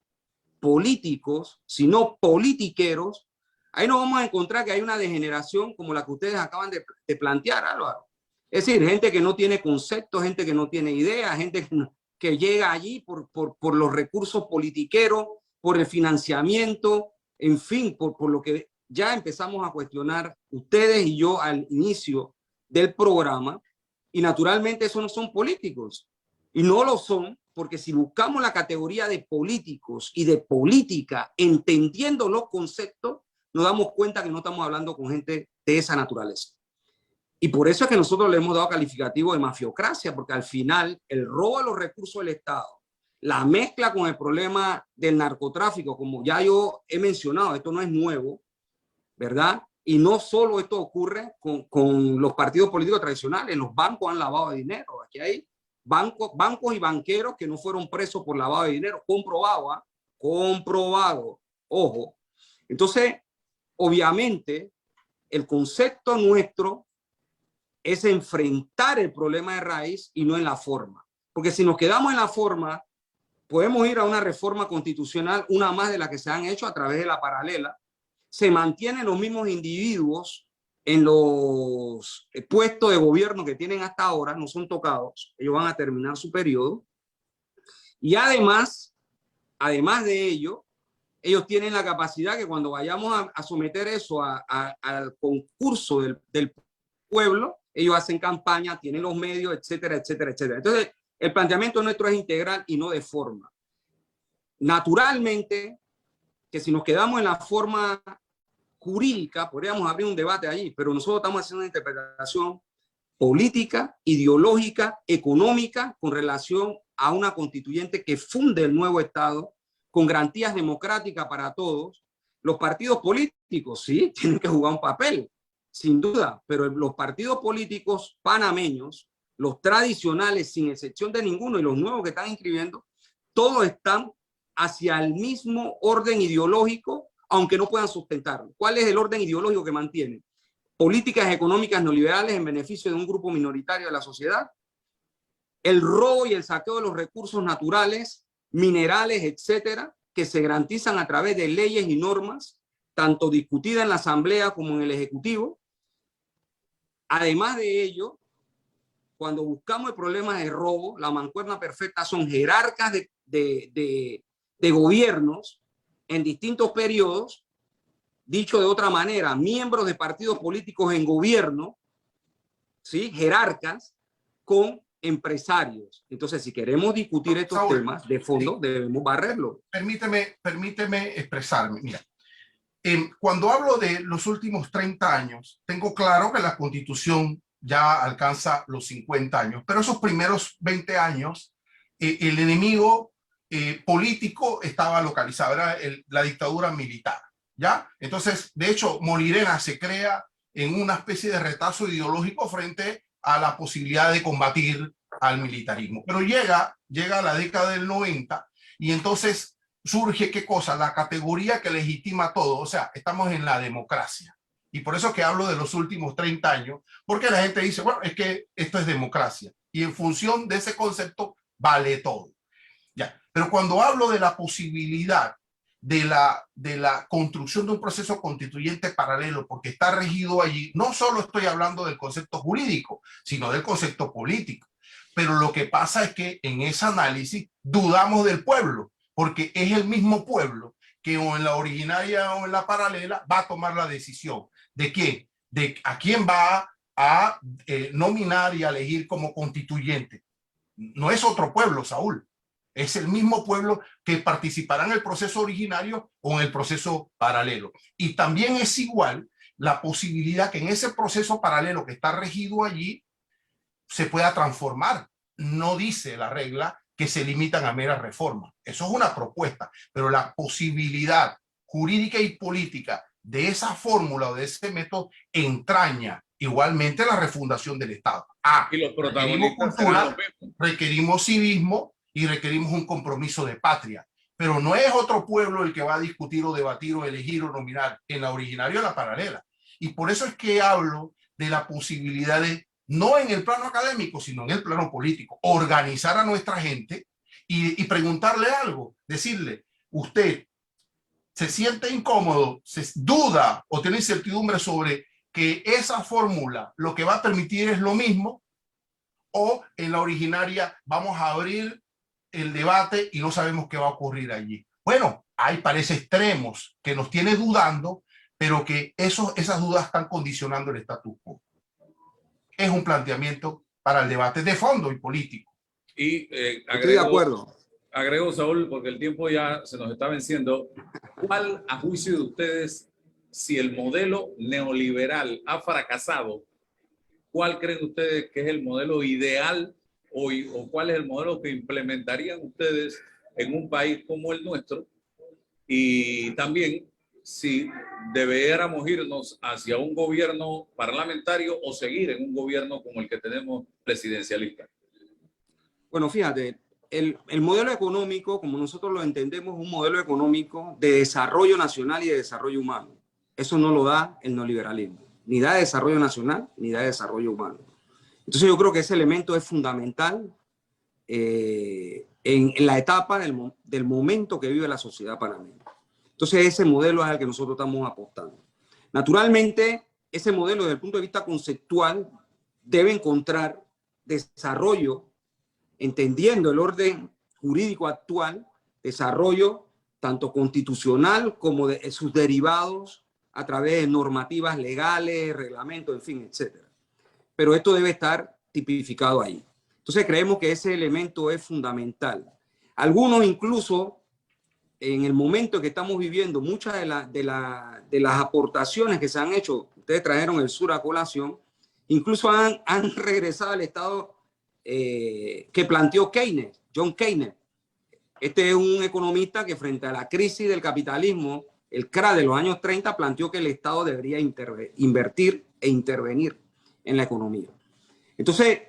políticos, sino politiqueros, ahí nos vamos a encontrar que hay una degeneración como la que ustedes acaban de plantear, Álvaro. Es decir, gente que no tiene conceptos, gente que no tiene ideas, gente que llega allí por los recursos politiqueros, por el financiamiento, en fin, por lo que ya empezamos a cuestionar ustedes y yo al inicio del programa. Y naturalmente esos no son políticos. Y no lo son porque si buscamos la categoría de políticos y de política, entendiendo los conceptos, nos damos cuenta que no estamos hablando con gente de esa naturaleza. Y por eso es que nosotros le hemos dado calificativo de mafiocracia, porque al final el robo de los recursos del Estado, la mezcla con el problema del narcotráfico, como ya yo he mencionado, esto no es nuevo, ¿verdad? Y no solo esto ocurre con los partidos políticos tradicionales, los bancos han lavado de dinero. Aquí hay bancos y banqueros que no fueron presos por lavado de dinero, comprobado, ¿eh? Comprobado, ojo. Entonces, obviamente, el concepto nuestro es enfrentar el problema de raíz y no en la forma. Porque si nos quedamos en la forma, podemos ir a una reforma constitucional, una más de las que se han hecho a través de la paralela. Se mantienen los mismos individuos en los puestos de gobierno que tienen hasta ahora, no son tocados, ellos van a terminar su periodo. Y además de ello, ellos tienen la capacidad que cuando vayamos a someter eso al concurso del pueblo, ellos hacen campaña, tienen los medios, etcétera, etcétera, etcétera. Entonces, el planteamiento nuestro es integral y no de forma. Naturalmente, que si nos quedamos en la forma jurídica, podríamos abrir un debate allí, pero nosotros estamos haciendo una interpretación política, ideológica, económica, con relación a una constituyente que funde el nuevo Estado con garantías democráticas para todos. Los partidos políticos, sí, tienen que jugar un papel, sin duda, pero los partidos políticos panameños, los tradicionales, sin excepción de ninguno, y los nuevos que están inscribiendo, todos están hacia el mismo orden ideológico, aunque no puedan sustentarlo. ¿Cuál es el orden ideológico que mantienen? Políticas económicas neoliberales en beneficio de un grupo minoritario de la sociedad, el robo y el saqueo de los recursos naturales, minerales, etcétera, que se garantizan a través de leyes y normas, tanto discutidas en la Asamblea como en el Ejecutivo. Además de ello, cuando buscamos el problema de robo, la mancuerna perfecta son jerarcas de gobiernos en distintos periodos, dicho de otra manera, miembros de partidos políticos en gobierno, ¿sí? Jerarcas, con empresarios. Entonces, si queremos discutir estos Saúl, temas de fondo, debemos barrerlo. Permíteme expresarme. Mira, cuando hablo de los últimos 30 años, tengo claro que la Constitución ya alcanza los 50 años, pero esos primeros 20 años, el enemigo político estaba localizado, era la dictadura militar, ¿ya? Entonces, de hecho, Molirena se crea en una especie de retazo ideológico frente a la posibilidad de combatir al militarismo. Pero llega la década del 90 y entonces surge, ¿qué cosa? La categoría que legitima todo, o sea, estamos en la democracia. Y por eso que hablo de los últimos 30 años, porque la gente dice, bueno, es que esto es democracia. Y en función de ese concepto vale todo. Ya. Pero cuando hablo de la posibilidad de la construcción de un proceso constituyente paralelo, porque está regido allí, no solo estoy hablando del concepto jurídico, sino del concepto político. Pero lo que pasa es que en ese análisis dudamos del pueblo, porque es el mismo pueblo que o en la originaria o en la paralela va a tomar la decisión de quién, de a quién va a nominar y a elegir como constituyente. No es otro pueblo, Saúl. Es el mismo pueblo que participará en el proceso originario o en el proceso paralelo. Y también es igual la posibilidad que en ese proceso paralelo que está regido allí se pueda transformar. No dice la regla que se limitan a meras reformas. Eso es una propuesta, pero la posibilidad jurídica y política de esa fórmula o de ese método entraña igualmente la refundación del Estado. Y los Requerimos protagonistas cultura, requerimos civismo y requerimos un compromiso de patria. Pero no es otro pueblo el que va a discutir o debatir o elegir o nominar en la originaria o la paralela. Y por eso es que hablo de la posibilidad de, no en el plano académico, sino en el plano político, organizar a nuestra gente y preguntarle algo, decirle, usted se siente incómodo, se duda o tiene incertidumbre sobre que esa fórmula lo que va a permitir es lo mismo, o en la originaria vamos a abrir el debate y no sabemos qué va a ocurrir allí. Bueno, hay parece extremos que nos tiene dudando, pero que esas dudas están condicionando el status quo. Es un planteamiento para el debate de fondo y político. Y estoy de acuerdo. Agrego, Saúl, porque el tiempo ya se nos está venciendo. ¿Cuál, a juicio de ustedes, si el modelo neoliberal ha fracasado, cuál creen ustedes que es el modelo ideal o cuál es el modelo que implementarían ustedes en un país como el nuestro? Y también si deberíamos irnos hacia un gobierno parlamentario o seguir en un gobierno como el que tenemos presidencialista. Bueno, fíjate, el modelo económico, como nosotros lo entendemos, es un modelo económico de desarrollo nacional y de desarrollo humano. Eso no lo da el neoliberalismo. Ni da de desarrollo nacional, ni da de desarrollo humano. Entonces yo creo que ese elemento es fundamental en la etapa del momento que vive la sociedad panameña. Entonces ese modelo es al que nosotros estamos apostando. Naturalmente, ese modelo desde el punto de vista conceptual debe encontrar desarrollo, entendiendo el orden jurídico actual, desarrollo tanto constitucional como de sus derivados a través de normativas legales, reglamentos, en fin, etcétera. Pero esto debe estar tipificado ahí. Entonces creemos que ese elemento es fundamental. Algunos incluso, en el momento que estamos viviendo, muchas de las aportaciones que se han hecho, ustedes trajeron el sur a colación, incluso han regresado al estado que planteó Keynes, John Keynes. Este es un economista que frente a la crisis del capitalismo, el crack de los años 30, planteó que el Estado debería invertir e intervenir en la economía. Entonces,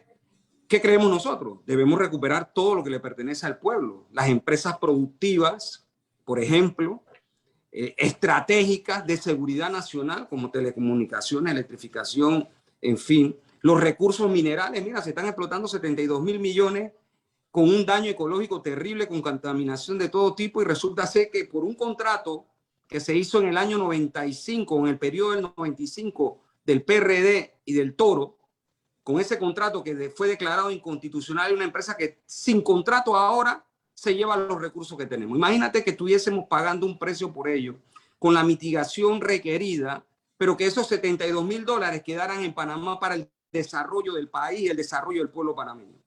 ¿qué creemos nosotros? Debemos recuperar todo lo que le pertenece al pueblo. Las empresas productivas, por ejemplo, estratégicas de seguridad nacional, como telecomunicaciones, electrificación, en fin. Los recursos minerales, mira, se están explotando 72.000 millones con un daño ecológico terrible, con contaminación de todo tipo, y resulta ser que por un contrato que se hizo en el año 95, en el periodo del 95 del PRD y del Toro, con ese contrato que fue declarado inconstitucional, una empresa que sin contrato ahora se lleva los recursos que tenemos. Imagínate que estuviésemos pagando un precio por ello, con la mitigación requerida, pero que esos $72.000 quedaran en Panamá para el desarrollo del país, el desarrollo del pueblo panameño.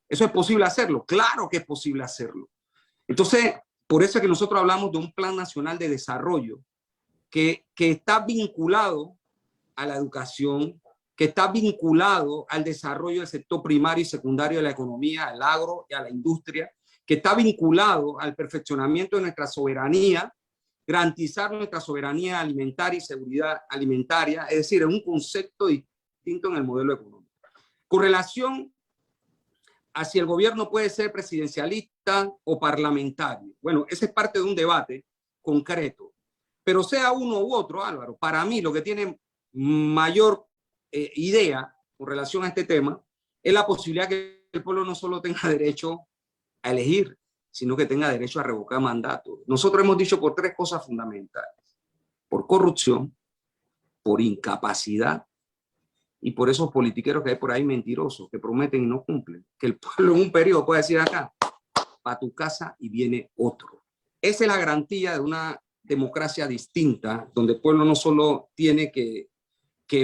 ¿Eso es posible hacerlo? Claro que es posible hacerlo. Entonces, por eso es que nosotros hablamos de un plan nacional de desarrollo que está vinculado a la educación, que está vinculado al desarrollo del sector primario y secundario de la economía, al agro y a la industria, que está vinculado al perfeccionamiento de nuestra soberanía, garantizar nuestra soberanía alimentaria y seguridad alimentaria, es decir, es un concepto distinto en el modelo económico. Con relación a si el gobierno puede ser presidencialista o parlamentario, bueno, ese es parte de un debate concreto, pero sea uno u otro, Álvaro, para mí lo que tiene mayor idea con relación a este tema es la posibilidad que el pueblo no solo tenga derecho a elegir, sino que tenga derecho a revocar mandato. Nosotros hemos dicho por tres cosas fundamentales: por corrupción, por incapacidad y por esos politiqueros que hay por ahí mentirosos, que prometen y no cumplen. Que el pueblo en un periodo puede decir acá, para tu casa y viene otro. Esa es la garantía de una democracia distinta, donde el pueblo no solo tiene que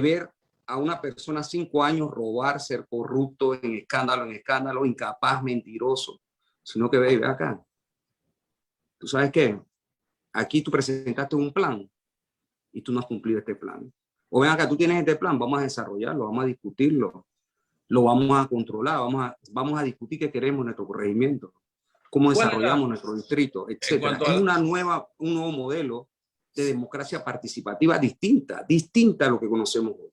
ver a una persona 5 años robar, ser corrupto en escándalo, incapaz, mentiroso, sino que ve acá. ¿Tú sabes qué? Aquí tú presentaste un plan y tú no has cumplido este plan. O ven acá, tú tienes este plan, vamos a desarrollarlo, vamos a discutirlo, lo vamos a controlar, vamos a discutir qué queremos en nuestro corregimiento, cómo desarrollamos nuestro distrito, etc. Es un nuevo modelo de democracia participativa distinta a lo que conocemos hoy.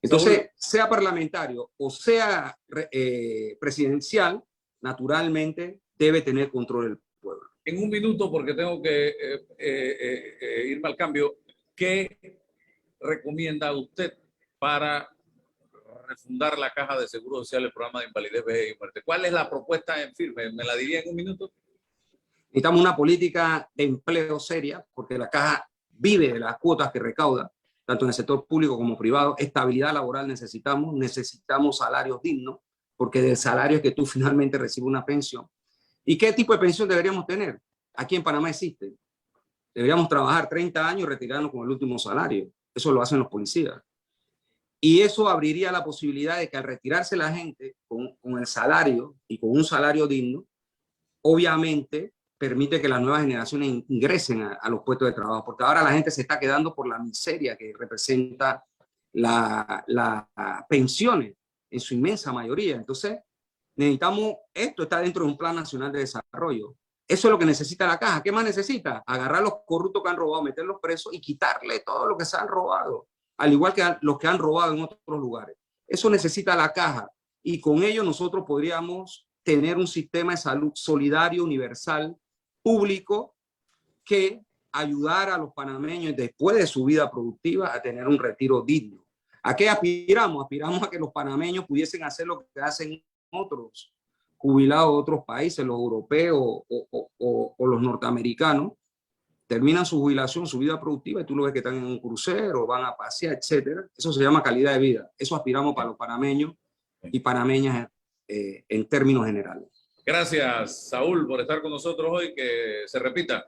Entonces, sea parlamentario o sea presidencial, naturalmente debe tener control del pueblo. En un minuto, porque tengo que irme al cambio, ¿qué recomienda usted para refundar la caja de seguro social, el programa de invalidez, vejez y muerte? ¿Cuál es la propuesta en firme? ¿Me la diría en un minuto? Necesitamos una política de empleo seria, porque la caja vive de las cuotas que recauda, tanto en el sector público como privado. Estabilidad laboral necesitamos salarios dignos, porque del salario es que tú finalmente recibes una pensión. ¿Y qué tipo de pensión deberíamos tener? Aquí en Panamá existe. Deberíamos trabajar 30 años y retirarnos con el último salario. Eso lo hacen los policías. Y eso abriría la posibilidad de que al retirarse la gente con el salario y con un salario digno, obviamente permite que las nuevas generaciones ingresen a los puestos de trabajo, porque ahora la gente se está quedando por la miseria que representa las pensiones en su inmensa mayoría. Entonces, necesitamos, esto está dentro de un plan nacional de desarrollo. Eso es lo que necesita la caja. ¿Qué más necesita? Agarrar a los corruptos que han robado, meterlos presos y quitarle todo lo que se han robado, al igual que los que han robado en otros lugares. Eso necesita la caja, y con ello nosotros podríamos tener un sistema de salud solidario, universal, público, que ayudara a los panameños después de su vida productiva a tener un retiro digno. ¿A qué aspiramos? Aspiramos a que los panameños pudiesen hacer lo que hacen otros jubilados de otros países, los europeos o los norteamericanos. Terminan su jubilación, su vida productiva, y tú lo ves que están en un crucero, van a pasear, etcétera. Eso se llama calidad de vida. Eso aspiramos para los panameños y panameñas en términos generales. Gracias, Saúl, por estar con nosotros hoy. Que se repita.